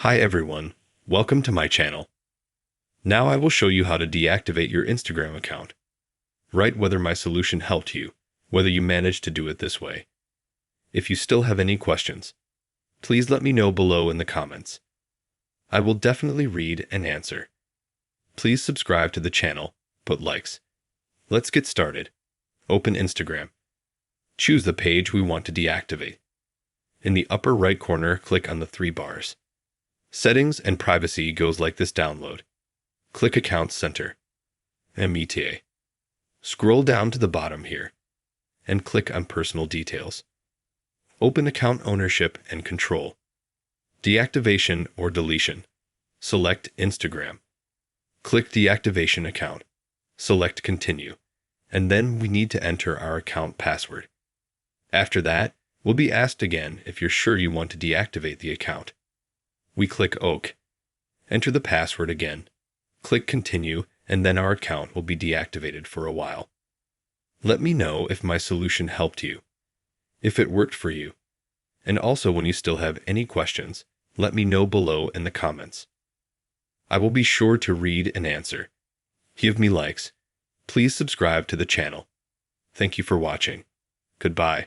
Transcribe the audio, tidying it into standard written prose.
Hi everyone, welcome to my channel. Now I will show you how to deactivate your Instagram account. Write whether my solution helped you, whether you managed to do it this way. If you still have any questions, please let me know below in the comments. I will definitely read and answer. Please subscribe to the channel, put likes. Let's get started. Open Instagram. Choose the page we want to deactivate. In the upper right corner, click on the three bars. Settings and privacy goes like this download. Click Account Center. META. Scroll down to the bottom here and click on Personal Details. Open Account Ownership and Control. Deactivation or Deletion. Select Instagram. Click Deactivation Account. Select Continue. And then we need to enter our account password. After that, we'll be asked again if you're sure you want to deactivate the account. We click OK. Enter the password again. Click Continue, and then our account will be deactivated for a while. Let me know if my solution helped you, if it worked for you, and also when you still have any questions, let me know below in the comments. I will be sure to read and answer. Give me likes. Please subscribe to the channel. Thank you for watching. Goodbye.